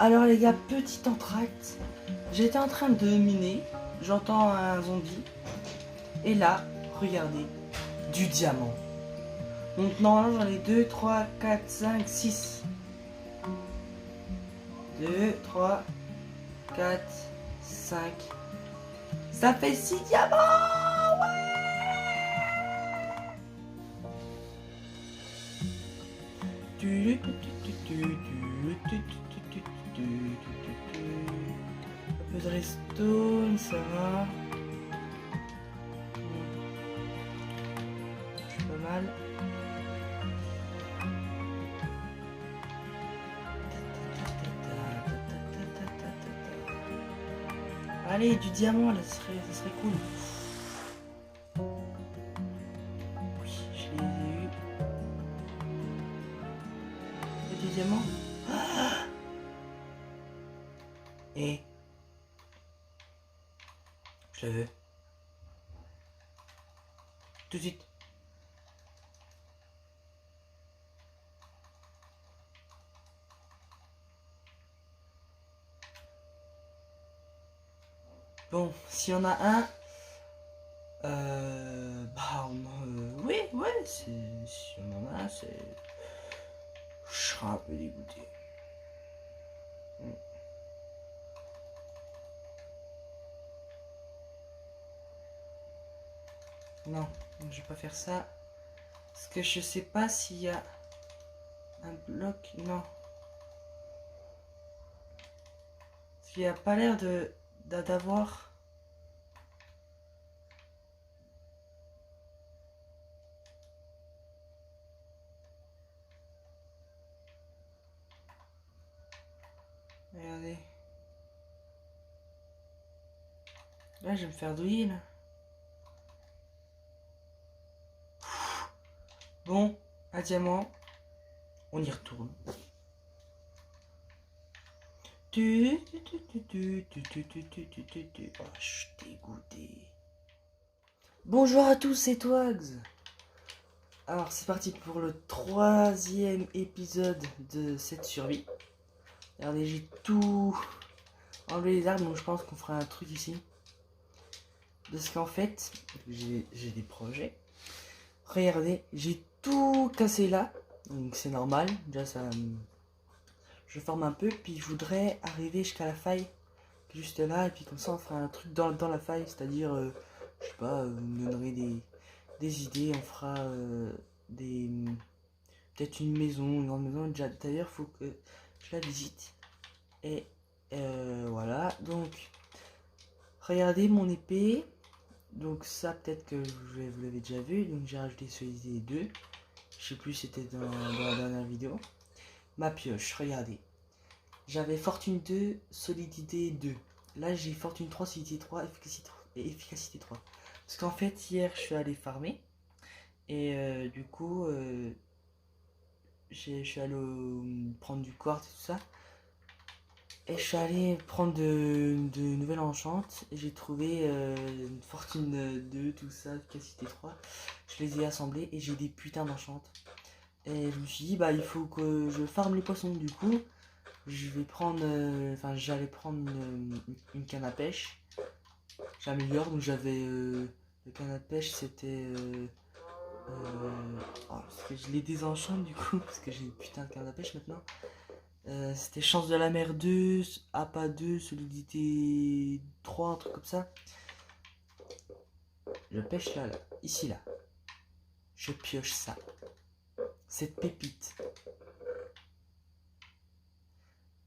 Alors les gars, petit entracte. J'étais en train de miner, j'entends un zombie. Et là, regardez, du diamant. Donc normalement j'en ai 2, 3, 4, 5, 6. 2, 3, 4, 5. Ça fait 6 diamants. Ouais. Un peu de redstone, ça va. Je suis pas mal. Allez, du diamant là, ça serait cool. Oui, je les ai eu. Et du diamant. Et je le veux. Tout de suite. Bon, s'il y en a un, oui, ouais, si on en a, c'est, je serai un peu dégoûté. Non, je vais pas faire ça, parce que je sais pas s'il y a un bloc, non. Parce qu'il n'y a pas l'air d'avoir. Regardez. Là, je vais me faire douiller, là. Bon, un diamant. On y retourne. Oh, je suis dégoûté. Bonjour à tous, c'est Twags. Alors, c'est parti pour le 3e épisode de cette survie. Regardez, j'ai tout enlevé les arbres, donc je pense qu'on fera un truc ici. Parce qu'en fait, j'ai des projets. Regardez, j'ai tout cassé là, donc c'est normal. Déjà, ça, je forme un peu, puis je voudrais arriver jusqu'à la faille, juste là, et puis comme ça, on fera un truc dans la faille, c'est-à-dire, je sais pas, vous me donnerez des idées, on fera des peut-être une maison, une grande maison. Déjà, d'ailleurs, faut que je la visite. Et voilà, donc regardez mon épée. Donc ça, peut-être que vous l'avez déjà vu. Donc j'ai rajouté Solidité 2. Je sais plus si c'était dans la dernière vidéo. Ma pioche, regardez. J'avais Fortune 2, Solidité 2. Là j'ai Fortune 3, Solidité 3, Efficacité 3. Parce qu'en fait hier je suis allé farmer. Et du coup je suis allé prendre du quartz et tout ça. Et je suis allé prendre de nouvelles enchantes. Et j'ai trouvé une Fortune 2, tout ça, Efficacité 3. Je les ai assemblées et j'ai des putains d'enchantes. Et je me suis dit, bah il faut que je farme les poissons. Du coup, je vais prendre. Enfin, j'allais prendre une canne à pêche. J'améliore. Donc j'avais. Le canne à pêche, c'était. Parce que je les désenchante du coup. Parce que j'ai une putain de canne à pêche maintenant. C'était Chance de la mer 2, APA 2, Solidité 3, un truc comme ça. Je pêche là, ici là. Je pioche ça. Cette pépite.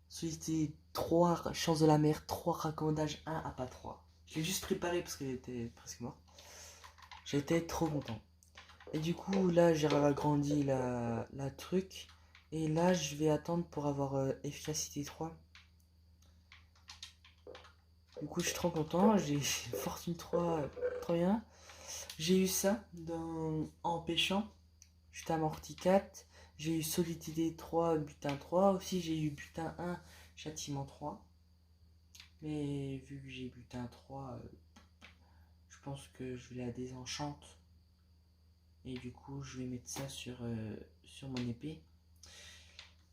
Solidité 3, Chance de la mer 3, raccordage 1, APA 3. Je l'ai juste préparé parce qu'elle était presque morte. J'étais trop content. Et du coup, là, j'ai agrandi la truc. Et là, je vais attendre pour avoir Efficacité 3. Du coup, je suis trop content. J'ai Fortune 3, trop bien. J'ai eu ça en pêchant. J'étais amorti 4. J'ai eu Solidité 3, butin 3. Aussi, j'ai eu butin 1, châtiment 3. Mais vu que j'ai butin 3, je pense que je vais la désenchante. Et du coup, je vais mettre ça sur mon épée.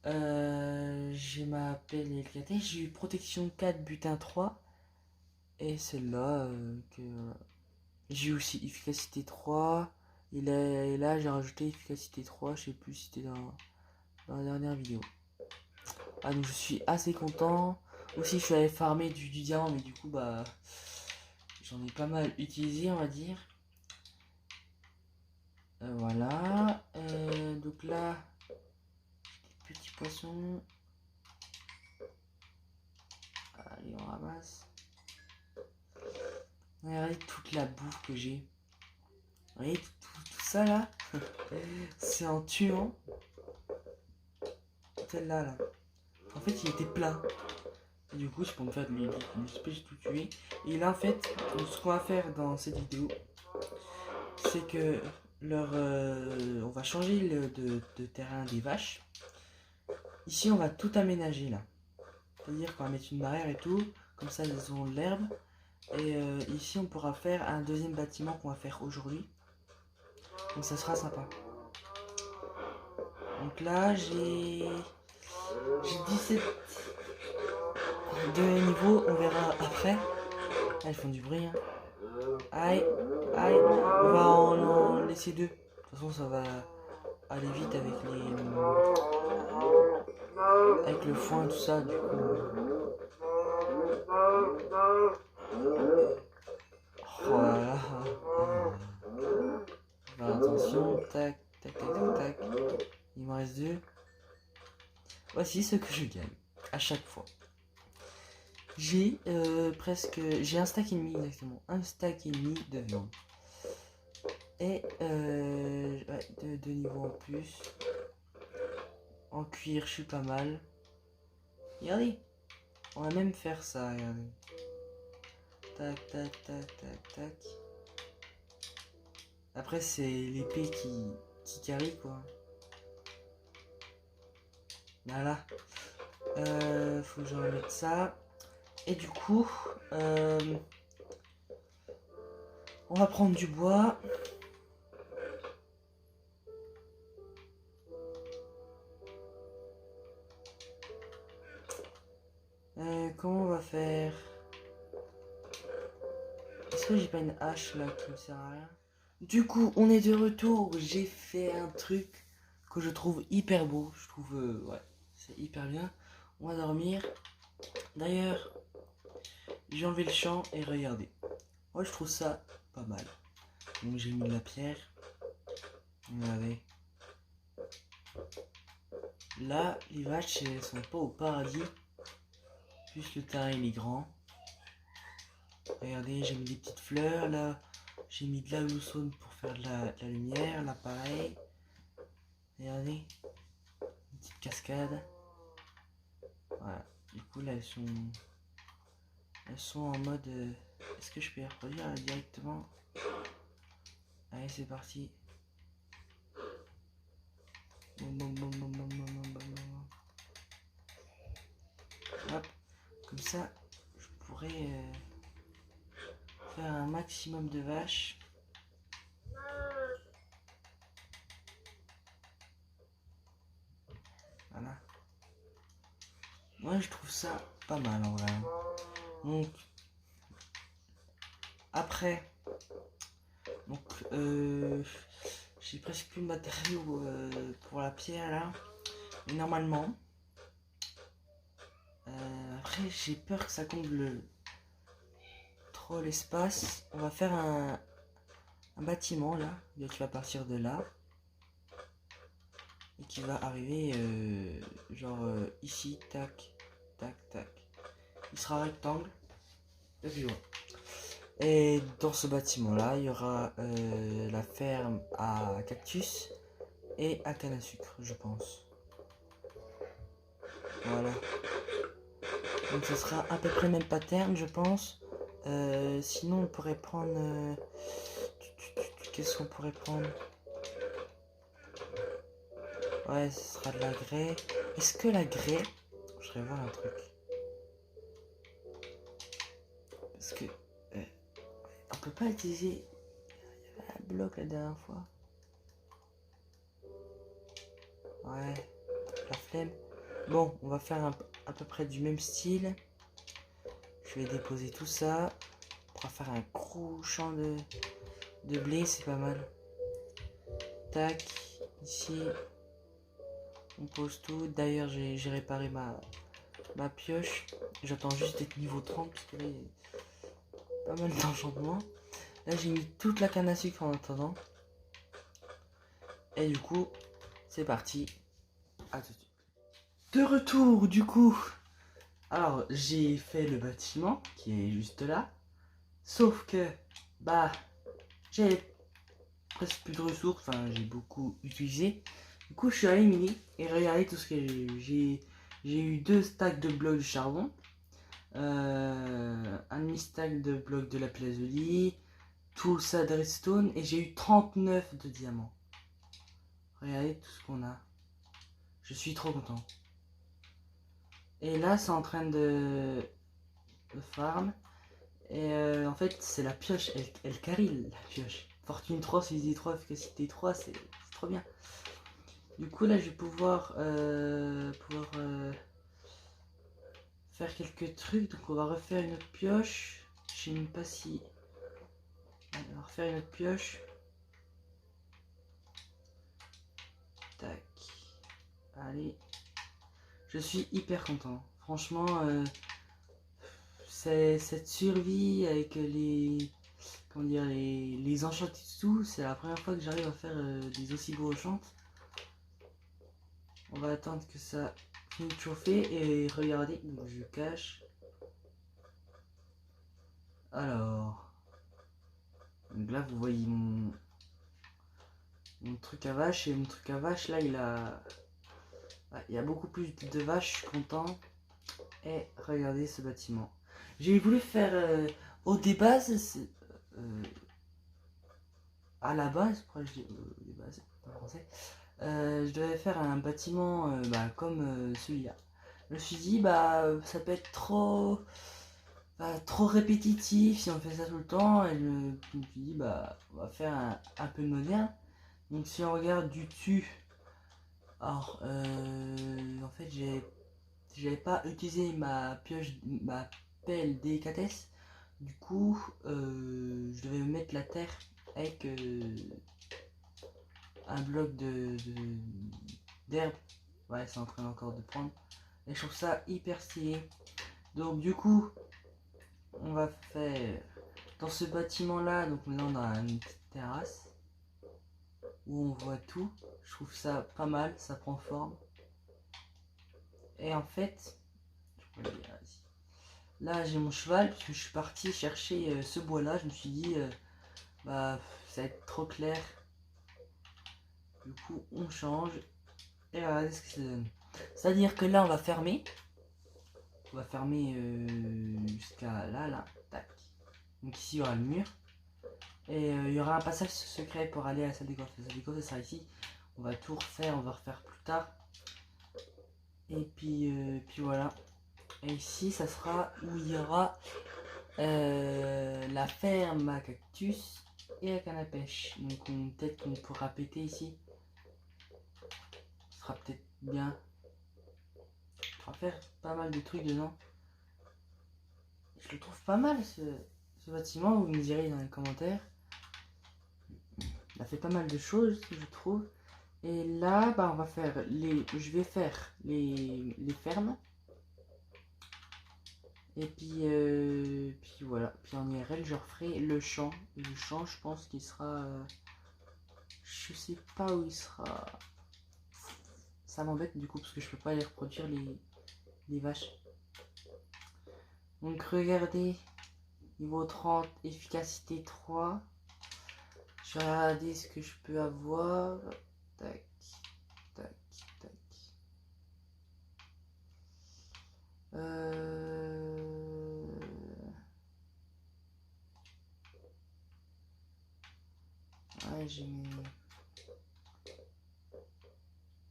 J'ai ma pelle et le caté. J'ai eu protection 4, butin 3. Et celle-là, j'ai eu aussi efficacité 3. Et là j'ai rajouté efficacité 3. Je sais plus si c'était dans la dernière vidéo. Ah, donc je suis assez content. Aussi, je suis allé farmer du diamant, mais du coup, bah, j'en ai pas mal utilisé, on va dire. Voilà. Donc là, des petits poissons. Allez, on ramasse. Regardez toute la bouffe que j'ai. Vous voyez tout ça là. C'est en tuant celle-là là. En fait, il était plein. Et du coup, c'est pour me faire de l'espèce de tout tuer. Et là, en fait, ce qu'on va faire dans cette vidéo, c'est que on va changer de terrain des vaches. Ici, on va tout aménager là. C'est-à-dire qu'on va mettre une barrière et tout. Comme ça, ils ont de l'herbe. Et ici, on pourra faire un deuxième bâtiment qu'on va faire aujourd'hui. Donc, ça sera sympa. Donc là, j'ai 17 de niveau. On verra après. Ah, ils font du bruit. Hein. Aïe, aïe. On va en laisser deux. De toute façon, ça va aller vite avec le foin, tout ça. Du coup. Voilà. Alors, attention, tac, tac, tac, tac, tac. Il me reste deux. Voici ce que je gagne à chaque fois. J'ai j'ai un stack et demi exactement. Un stack et demi de viande. Et ouais, deux niveaux en plus. En cuir, je suis pas mal. Regardez. On va même faire ça, regardez. Tac, tac, tac, tac, tac. Après, c'est l'épée qui carry, quoi. Voilà. Faut que je remette ça. Et du coup, on va prendre du bois. Comment on va faire? Est-ce que j'ai pas une hache là qui me sert à rien? Du coup, on est de retour. J'ai fait un truc que je trouve hyper beau. Je trouve, ouais, c'est hyper bien. On va dormir. D'ailleurs, j'ai enlevé le champ et regardez. Moi, je trouve ça pas mal. Donc, j'ai mis de la pierre. Regardez. Là, les vaches, elles sont pas au paradis. Plus le terrain, il est grand. Regardez, j'ai mis des petites fleurs là. J'ai mis de la bluestone pour faire de la lumière. Là, pareil. Regardez. Une petite cascade. Voilà. Du coup, là, elles sont en mode. Est-ce que je peux les reproduire là, directement? Allez, c'est parti. Hop. Comme ça, je pourrais faire un maximum de vaches. Voilà. Moi, je trouve ça pas mal en vrai. Donc, après, donc, j'ai presque plus de matériaux pour la pierre là. Mais normalement, après, j'ai peur que ça comble trop l'espace. On va faire un bâtiment là, qui va partir de là. Et qui va arriver genre ici, tac, tac, tac. Il sera rectangle. Depuis loin. Et dans ce bâtiment là, il y aura la ferme à cactus et à canne à sucre, je pense. Voilà. Donc ce sera à peu près le même pattern, je pense. Sinon, on pourrait prendre. Qu'est-ce qu'on pourrait prendre? Ouais, ce sera de la grès. Est-ce que la grès. Je vais voir un truc. Parce que. On peut pas utiliser. Il y avait un bloc la dernière fois. Ouais. La flemme. Bon, on va faire à peu près du même style. Je vais déposer tout ça. On va faire un gros champ de blé, c'est pas mal. Tac, ici. On pose tout. D'ailleurs, j'ai réparé ma pioche. J'attends juste d'être niveau 30 parce que là, il y a pas mal d'enchantements. Là, j'ai mis toute la canne à sucre en attendant. Et du coup, c'est parti. À tout de suite. De retour, du coup. Alors, j'ai fait le bâtiment qui est juste là. Sauf que, bah, j'ai presque plus de ressources. Enfin, j'ai beaucoup utilisé. Du coup, je suis allé miner et regardez tout ce que j'ai eu 2 stacks de blocs de charbon. Un demi-stack de blocs de la lazuli, tout ça de redstone et j'ai eu 39 de diamants. Regardez tout ce qu'on a. Je suis trop content. Et là, c'est en train de farm. Et en fait, c'est la pioche. Elle carry la pioche. Fortune 3, Suicide 3, efficacité 3, c'est trop bien. Du coup, là, je vais pouvoir, faire quelques trucs. Donc, on va refaire une autre pioche. Je sais même pas si. On va refaire une autre pioche. Tac. Allez. Je suis hyper content. Franchement, c'est cette survie avec les. Comment dire, les enchantes et tout. C'est la première fois que j'arrive à faire des aussi beaux enchantes. On va attendre que ça finisse de chauffer et regardez. Donc je cache. Alors. Donc là, vous voyez mon truc à vache. Et mon truc à vache, là, il y a beaucoup plus de vaches. Je suis content. Et regardez ce bâtiment. J'ai voulu faire au début, à la base, pourquoi je dis des bases en français, je devais faire un bâtiment comme celui-là. Je me suis dit, bah, ça peut être trop répétitif si on fait ça tout le temps. Et je me suis dit, bah, on va faire un peu moderne. Donc, si on regarde du dessus, alors, en fait, j'avais pas utilisé ma pelle délicatesse. Du coup, je devais mettre la terre avec un bloc d'herbe. Ouais, c'est en train encore de prendre. Et je trouve ça hyper stylé. Donc du coup, on va faire dans ce bâtiment là, donc maintenant on a une petite terrasse où on voit tout. Je trouve ça pas mal, ça prend forme. Et en fait, je peux le dire ici. Là j'ai mon cheval parce que je suis parti chercher ce bois là. Je me suis dit, bah ça va être trop clair. Du coup on change. Et regardez ce que ça donne. C'est-à-dire que là, on va fermer. On va fermer jusqu'à là, tac. Donc ici, il y aura le mur. Et il y aura un passage secret pour aller à la salle des coiffes. La salle des coiffes, ça sera ici. On va tout refaire, on va refaire plus tard. Et puis voilà. Et ici, ça sera où il y aura la ferme à cactus et la canne à pêche. Donc peut-être qu'on pourra péter ici. Ce sera peut-être bien. On va faire pas mal de trucs dedans. Je le trouve pas mal ce bâtiment, vous me direz dans les commentaires. Il a fait pas mal de choses, je trouve. Et là, bah, on va faire je vais faire les fermes. Et puis voilà. Puis en IRL, je referai le champ. Et le champ, je pense qu'il sera. Je sais pas où il sera. Ça m'embête du coup parce que je peux pas les reproduire les vaches. Donc regardez. Niveau 30, efficacité 3. Je vais regarder ce que je peux avoir. Tac, tac, tac. Ouais, j'ai mis.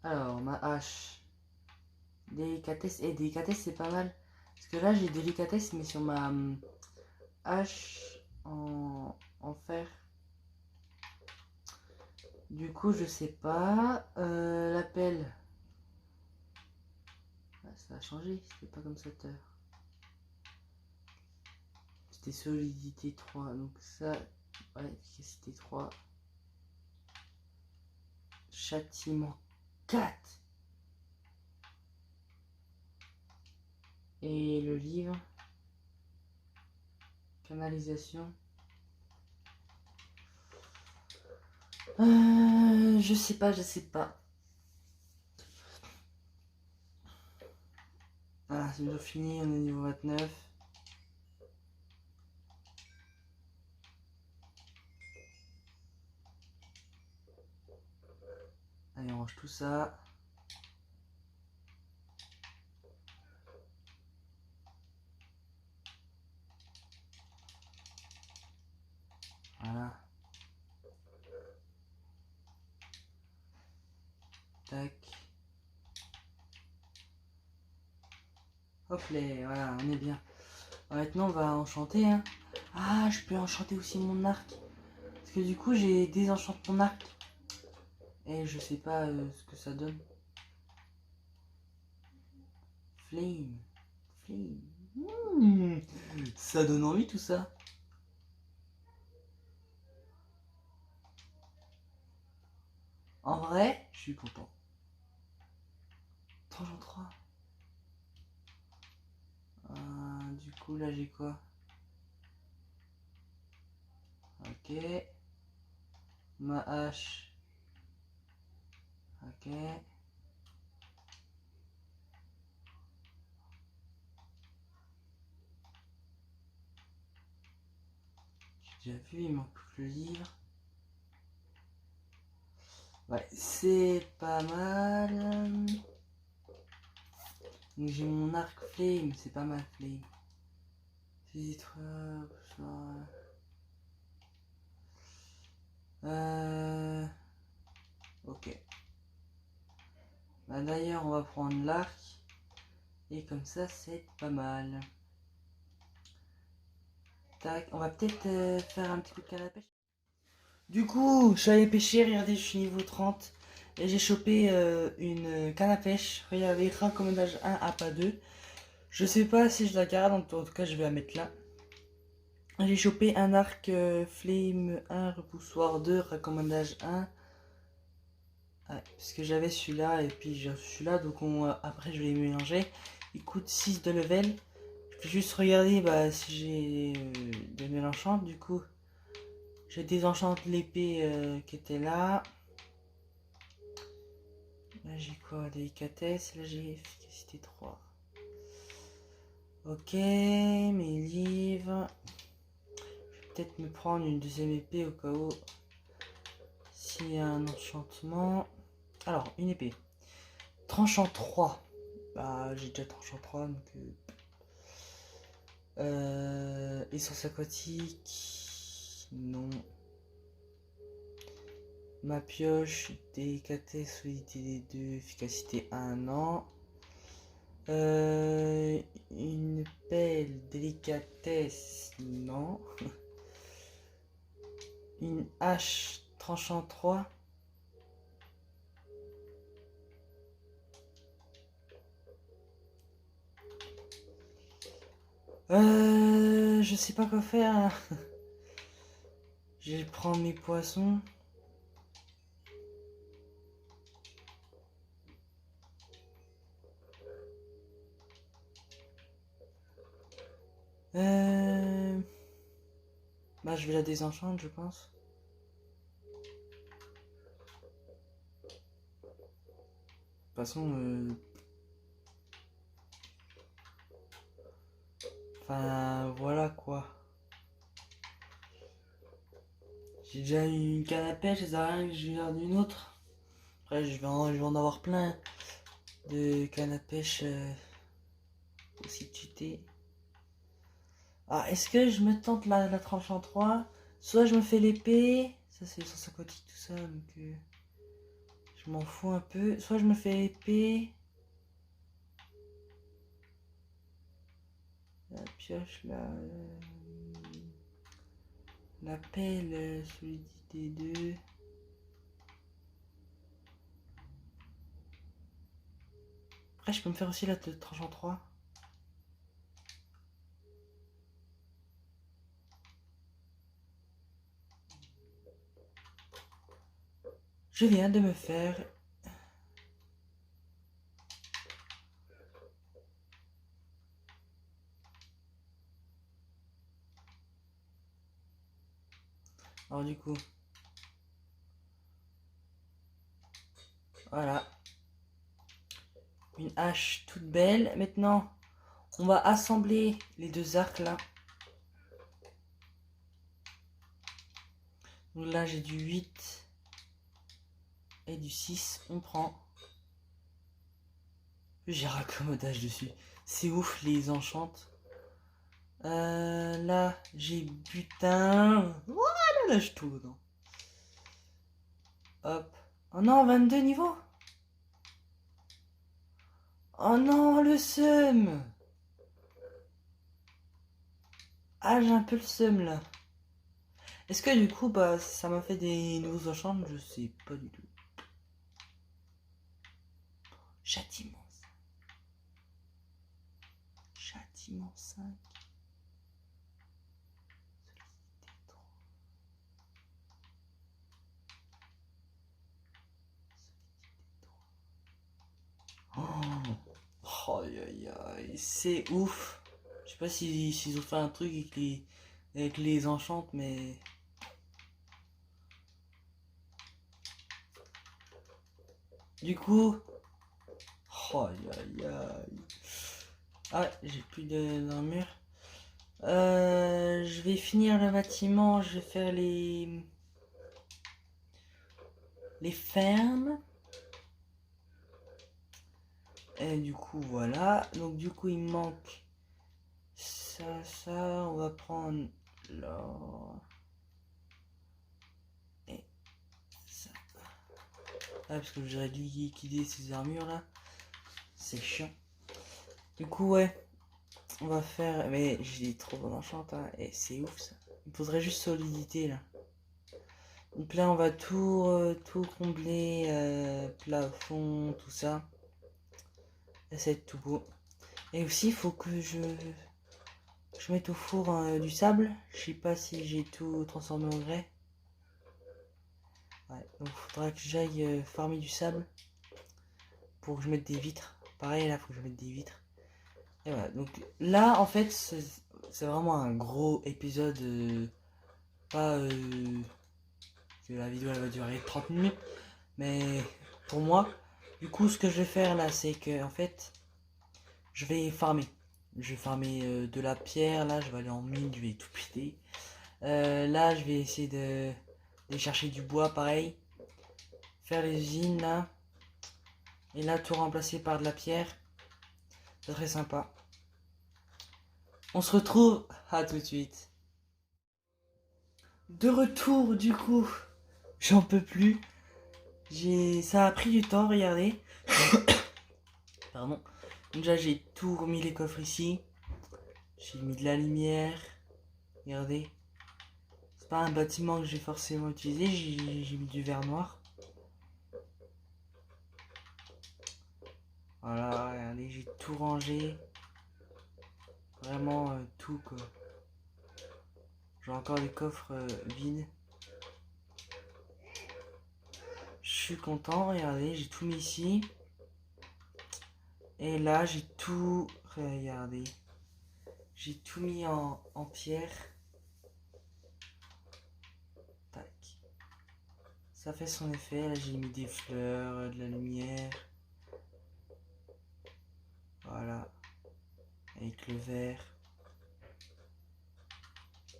Alors, ma hache. Délicatesse. Et délicatesse, c'est pas mal. Parce que là, j'ai délicatesse, mais sur ma hache en fer. Du coup, je sais pas. La pelle. ça a changé, c'était pas comme ça tout à l'heure. C'était solidité 3, donc ça, ouais, efficacité 3. Châtiment 4. Et le livre, canalisation. Je sais pas, je sais pas. Voilà, c'est bientôt fini, on est niveau 29. Allez, on range tout ça. Voilà. Tac. Hop là, voilà, on est bien. Maintenant, on va enchanter. Hein. Ah, je peux enchanter aussi mon arc. Parce que du coup, j'ai désenchanté mon arc. Et je sais pas ce que ça donne. Flame. Flame. Ça donne envie tout ça. En vrai, je suis content. 33. Du coup, là, j'ai quoi? Ok. Ma hache. Ok. J'ai déjà vu, il manque plus que le livre. Ouais, c'est pas mal. Donc j'ai mon arc flame, c'est pas mal flame. C'est ça. Ok. Bah, d'ailleurs, on va prendre l'arc. Et comme ça, c'est pas mal. Tac, on va peut-être faire un petit coup de canne à pêche. Du coup, je suis allé pêcher, regardez, je suis niveau 30. Et j'ai chopé une canne à pêche. Regardez, raccommodage 1 à pas 2. Je sais pas si je la garde, en tout cas, je vais la mettre là. J'ai chopé un arc flame 1, repoussoir 2, raccommodage 1. Ouais, parce que j'avais celui-là et puis j'ai celui-là, donc après je vais les mélanger. Il coûte 6 de level. Je vais juste regarder si j'ai des mélangeantes. Du coup, j'ai désenchante l'épée qui était là. Là j'ai quoi? Délicatesse. Là j'ai efficacité 3. Ok, mes livres. Je vais peut-être me prendre une deuxième épée au cas où s'il y a un enchantement. Alors, une épée. Tranchant 3. Bah, j'ai déjà tranchant 3, donc... essence aquatique. Non. Ma pioche, délicatesse, solidité des 2, efficacité 1, non. Une pelle, délicatesse, non. Une hache, tranchant 3. Je sais pas quoi faire. Là. Je vais prendre mes poissons. Bah, je vais la désenchanter, je pense. De toute façon, enfin, voilà quoi. J'ai déjà eu une canne à pêche, ça sert à rien que je garde une autre. Après, je vais en avoir plein de cannes à pêche aussi cheatées. Ah, est-ce que je me tente la tranche en 3? Soit je me fais l'épée, ça c'est sens aquatique tout ça, donc je m'en fous un peu. Soit je me fais l'épée, la pioche, la pelle, solidité 2. Après, je peux me faire aussi la tranche en 3. Je viens de me faire... Alors du coup... Voilà. Une hache toute belle. Maintenant, on va assembler les deux arcs là. Donc là, j'ai du 8 et du 6. On prend. J'ai raccommodage dessus. C'est ouf, les enchantes. Là, j'ai butin. Voilà, lâche tout dedans. Hop. Oh non, 22 niveaux. Oh non, le seum. Ah, j'ai un peu le seum là. Est-ce que du coup, bah, ça m'a fait des nouveaux enchantements? Je sais pas du tout. Châtiment. Châtiment 5. Oh, aïe aïe aïe, c'est ouf. Je sais pas s'ils ont fait un truc avec les enchantes, mais... Du coup... Oh, aïe aïe aïe. Ah, j'ai plus d'armure. Je vais finir le bâtiment, je vais faire les fermes. Et du coup, voilà. Donc du coup, il me manque ça. On va prendre là. Et ça. Ah, parce que j'aurais dû liquider ces armures là. C'est chiant. Du coup, ouais. On va faire... Mais j'ai trop bon enchant, hein. Et c'est ouf ça. Il me faudrait juste solidité là. Donc là, on va tout combler. Plafond, tout ça. Et ça va être tout beau. Et aussi, il faut que je mette au four du sable. Je sais pas si j'ai tout transformé en grès. Ouais, donc il faudra que j'aille farmer du sable pour que je mette des vitres. Pareil, là, il faut que je mette des vitres. Et voilà, donc là, en fait, c'est vraiment un gros épisode. Pas que la vidéo elle va durer 30 minutes, mais pour moi, du coup, ce que je vais faire là, c'est que en fait, je vais farmer. Je vais farmer de la pierre. Là, je vais aller en mine, je vais tout péter. Là, je vais essayer de chercher du bois, pareil. Faire les usines là. Et là, tout remplacer par de la pierre. C'est très sympa. On se retrouve à tout de suite. De retour, du coup. J'en peux plus. Ça a pris du temps, regardez. Pardon. Déjà, j'ai tout remis les coffres ici. J'ai mis de la lumière. Regardez. C'est pas un bâtiment que j'ai forcément utilisé. J'ai mis du verre noir. Voilà, regardez, j'ai tout rangé. Vraiment tout quoi. J'ai encore des coffres vides. Je suis content, regardez, j'ai tout mis ici. Et là, j'ai tout... Regardez. J'ai tout mis en pierre. Tac. Ça fait son effet. Là, j'ai mis des fleurs, de la lumière. Voilà. Avec le verre.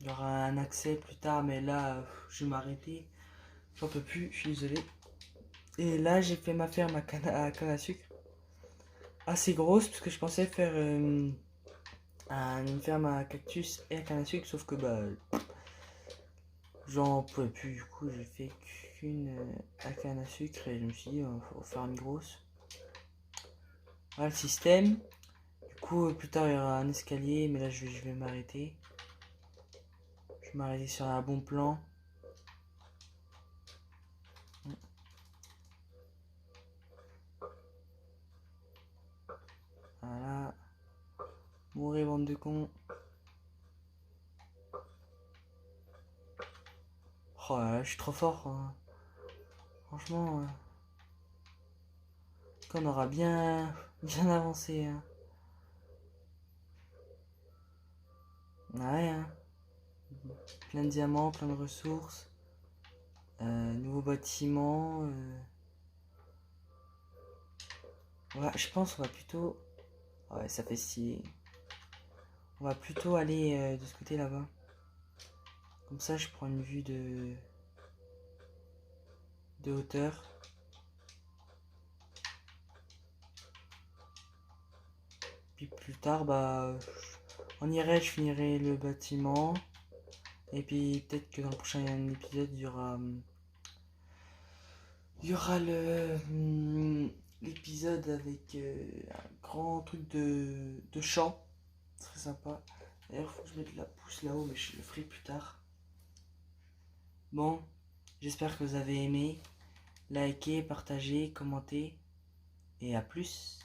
Il y aura un accès plus tard, mais là, je vais m'arrêter. J'en peux plus, je suis désolé. Et là, j'ai fait ma ferme à canne à sucre. Assez grosse, parce que je pensais faire une ferme à cactus et à canne à sucre, sauf que bah, j'en pouvais plus. Du coup, j'ai fait qu'une à canne à sucre et je me suis dit, il faut faire une grosse. Voilà le système. Du coup, plus tard, il y aura un escalier, mais là, je vais m'arrêter. Je vais m'arrêter sur un bon plan. bande de cons. Oh là là, je suis trop fort. Hein. Franchement, qu'on aura bien avancé. Hein. Ouais, hein. Plein de diamants, plein de ressources. Nouveau bâtiment. Ouais, je pense qu'on va plutôt... Ouais, ça fait si... On va plutôt aller de ce côté là-bas. Comme ça, je prends une vue de hauteur. Puis plus tard, bah, on irait, je finirai le bâtiment. Et puis peut-être que dans le prochain épisode, il y aura l'épisode avec un grand truc de chant. Très sympa. D'ailleurs, faut que je mette la pouce là-haut, mais je le ferai plus tard. Bon, j'espère que vous avez aimé. Likez, partagez, commentez. Et à plus.